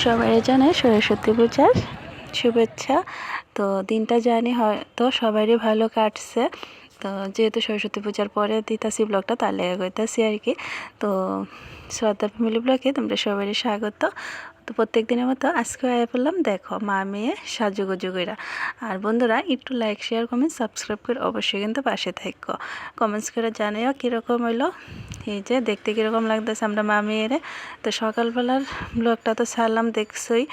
সবাই জানে সরস্বতী পূজার শুভেচ্ছা। তো দিনটা জানি হয়তো সবারই ভালো কাটছে। তো যেহেতু সরস্বতী পূজার পরে দিতাছি ব্লগটা, তার লেগে কইতাছি আর কি। তো শ্রদ্ধা ফ্যামিলি ব্লগে তোমরা সবারই স্বাগত। তো প্রত্যেক দিনের মতো আজকে আয়া পড়লাম, দেখো মা মেয়ে সাজুগুজু কইরা। আর বন্ধুরা একটু লাইক শেয়ার কমেন্ট সাবস্ক্রাইব করে অবশ্যই কিন্তু পাশে থাকো, কমেন্টস করে জানাইও কীরকম হইলো, এই যে দেখতে কীরকম লাগতেছে আমরা মা মেয়েরে। তো সকালবেলার ব্লগটা তো ছাড়লাম, দেখছই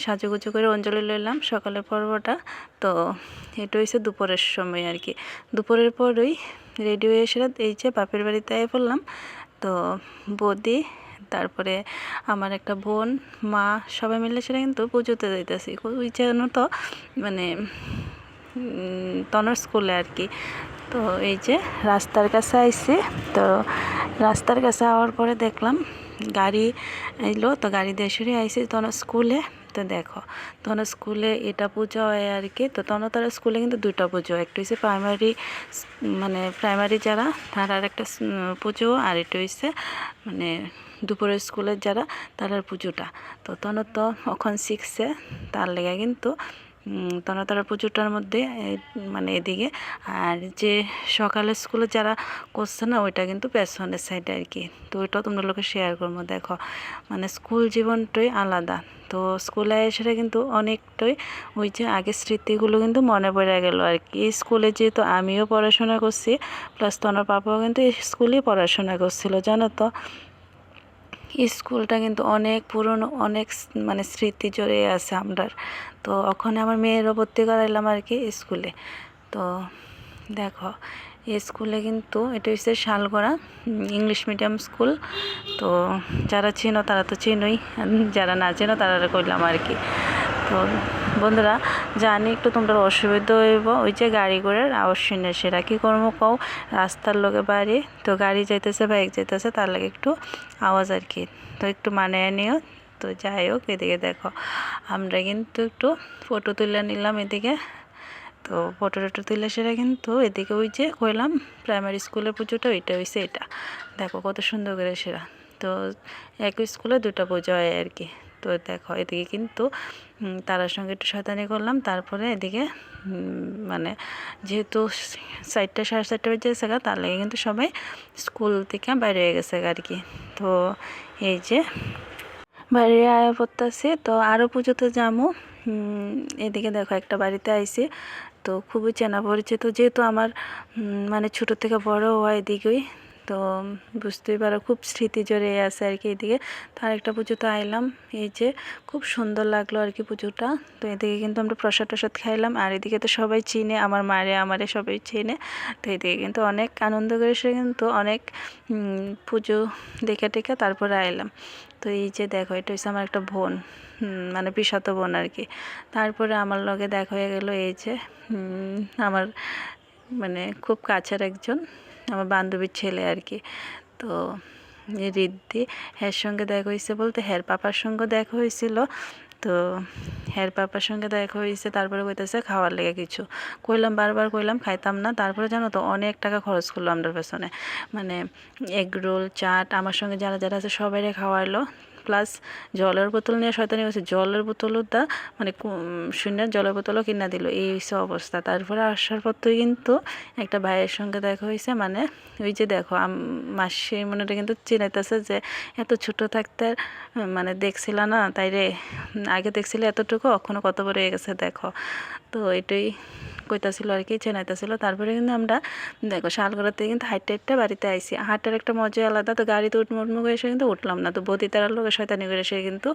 সাজুগুজু করে অঞ্জলি লইলাম সকালের পর্বটা। তো এটা হয়েছে দুপুরের সময় আর কি। দুপুরের পরই রেডি হয়ে এসে এই যে বাপের বাড়িতে আয় পড়লাম। তো বৌদি, তারপরে আমার একটা বোন, মা সবাই মিলে সেটা কিন্তু পুজোতে যাইতেছি। ওই যেন তো মানে তনর স্কুলে আর কি। তো এই যে রাস্তার কাছে আইছি। তো রাস্তার কাছে আওয়ার পরে দেখলাম গাড়ি এলো। তো গাড়ি দিয়ে সরে আইসি তনর স্কুলে। তো দেখো তনর স্কুলে এটা পুজো হয় আর কি। তো তনতারা স্কুলে কিন্তু দুইটা পুজো, একটা হচ্ছে প্রাইমারি মানে প্রাইমারি যারা তার আর একটা পুজো, আর এটা হচ্ছে মানে দুপুরের স্কুলের যারা তারার পুজোটা। তো তনর তো এখন শিখছে, তার লেগে কিন্তু তনতারা পুজোটার মধ্যে মানে এদিকে। আর যে সকালের স্কুলে যারা করছে না, ওইটা কিন্তু পেছনের সাইডে আর কি। তো ওইটাও তোমরা লোকে শেয়ার করবো। দেখো মানে স্কুল জীবনটাই আলাদা। তো স্কুলে এসে কিন্তু অনেকটাই ওই যে আগের স্মৃতিগুলো কিন্তু মনে পড়ে গেল আর কি। স্কুলে যেহেতু আমিও পড়াশোনা করছি, প্লাস তনর পাপাও কিন্তু স্কুলেই পড়াশোনা করছিল, জানো তো। স্কুলটা কিন্তু অনেক পুরনো, অনেক মানে স্মৃতি জড়িয়ে আছে আমরার। তো ওখানে আমার মেয়েরও ভর্তি করাইলাম আর কি স্কুলে। তো দেখো এই স্কুলে কিন্তু এটা হচ্ছে শালগড়া ইংলিশ মিডিয়াম স্কুল। তো যারা চেনো তারা তো চেনোই, যারা না চেনো তারা কইলাম আর কি। তো বন্ধুরা জানি একটু তোমরা অসুবিধা হইব, ওই যে গাড়ি করে আওয়াজ শুনে সেটা কী করবো কও, রাস্তার লোকে বাড়ি। তো গাড়ি যাইতেছে বাইক যাইতেছে, তার লাগে একটু আওয়াজ আর কি। তো একটু মানে নিও। তো যাই হোক, এদিকে দেখো আমরা কিন্তু একটু ফটো তুলে নিলাম এদিকে। তো ফটো টটো তুলে সেটা কিন্তু এদিকে ওই যে কইলাম প্রাইমারি স্কুলের পুজোটা ওইটা হয়েছে এটা। দেখো কত সুন্দর করে সেরা। তো একই স্কুলে দুটো পুজো হয় আর কি। তো দেখো এদিকে কিন্তু তারার সঙ্গে একটু শয়তানি করলাম। তারপরে এদিকে মানে যেহেতু 4টা সাড়ে 4টা বেজে গেছে, তার লাগে কিন্তু সবাই স্কুল থেকে বাইরে হয়ে গেছে আর কি। তো এই যে বাইরে আয়া পড়তেছি। তো আরও পুজোতে যাবো। এদিকে দেখো একটা বাড়িতে আইছি। তো খুবই চেনা পরিচিত, যেহেতু আমার মানে ছোটো থেকে বড় হওয়া এদিকেই। তো বুঝতেই পারো খুব স্মৃতি জড়িয়ে আছে আর কি এদিকে। তো আরেকটা পুজোতে আইলাম, এই যে খুব সুন্দর লাগলো আর কি পুজোটা। তো এদিকে কিন্তু আমরা প্রসাদ টসাদ খাইলাম। আর এদিকে তো সবাই চিনে, আমার মারে আমারে সবাই চিনে। তো এদিকে কিন্তু অনেক আনন্দ করে সে কিন্তু অনেক পুজো দেখে টেখে তারপরে আইলাম। তো এই যে দেখো এটা হচ্ছে আমার একটা বোন, মানে পিসাতো বোন আর কি। তারপরে আমার লগে দেখা হয়ে গেল এই যে আমার মানে খুব কাছের একজন আমার বান্ধবীর ছেলে আর কি। তো রিদ্ধি, হের সঙ্গে দেখা হয়েছে বলতে হের পাপার সঙ্গে দেখা হয়েছিল। তো হের পাপার সঙ্গে দেখা হয়েছে, তারপরে কইতেছে খাওয়ার লেগে কিছু। কইলাম, বারবার কইলাম খাইতাম না। তারপরে জানো তো অনেক টাকা খরচ করলো আমার পেছনে, মানে এগ রোল চাট আমার সঙ্গে যারা যারা আছে সবাইরে খাওয়াইলো। প্লাস জলের বোতল নিয়ে শয়তানি হয়েছে, জলের বোতলও দা মানে শূন্য জলের বোতলও কিনা দিল, এই হচ্ছে অবস্থা। তারপরে আসার পর তো কিন্তু একটা ভাইয়ের সঙ্গে দেখা হয়েছে, মানে ওই যে দেখো মাসির মনেটা কিন্তু চিনাইতেছে যে এত ছোট থাকতে মানে দেখছিল না, তাই রে আগে দেখছিলে এতটুকু, এখনও কত বড় হয়ে গেছে দেখো। তো এটাই কইতাছিল আর কি, চেনাইতেছিল। তারপরে কিন্তু আমরা দেখো শালগড়াতে কিন্তু হাইটে হাইটে বাড়িতে আইসি, হাটের একটা মজা আলাদা। তো গাড়িতে উঠমুটমু করে এসে কিন্তু উঠলাম না। তো বদি তারার লোকের শয়তানি করে এসে কিন্তু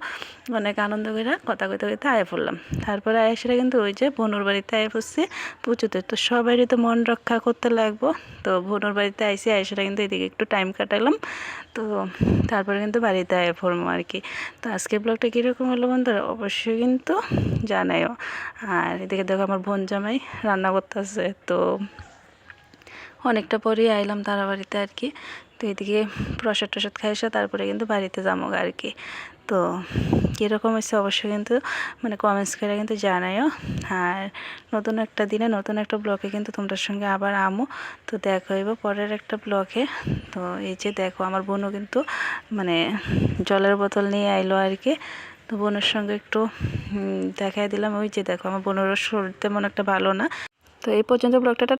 অনেক আনন্দ করে কথা কইতে কইতে আয় পড়লাম। তারপরে আয়সা কিন্তু ওই যে বোনুর বাড়িতে আয় পড়ছি পুজোতে। তো সবারই তো মন রক্ষা করতে লাগবো। তো বোনুর বাড়িতে আইসি, আয়সারা কিন্তু এদিকে একটু টাইম কাটালাম। তো তারপরে কিন্তু বাড়িতে আয় পড়বো আর কি। তো আজকের ব্লগটা কীরকম হলো বন্ধুরা অবশ্যই কিন্তু জানাইও। আর এদিকে দেখো আমার বোন জামাই রান্না করতেছে। তো অনেকটা পরেই আইলাম তারা বাড়িতে আর কি। তো এদিকে প্রসাদ টসাদ খাই এসে তারপরে কিন্তু বাড়িতে যাবো আর কি। তো কীরকম হয়েছে অবশ্যই কিন্তু মানে কমেন্টস করে কিন্তু জানাইও। আর নতুন একটা দিনে নতুন একটা ব্লগে কিন্তু তোমাদের সঙ্গে আবার আমো। তো দেখা হইব পরের একটা ব্লগে। তো এই যে দেখো আমার বোনও কিন্তু মানে জলের বোতল নিয়ে আইলো আর কি। তো বোনের সঙ্গে একটু দেখাই দিলাম। ওই যে দেখো আমার বোনেরও শরীর তেমন একটা ভালো না। তো এই পর্যন্ত ব্লগটা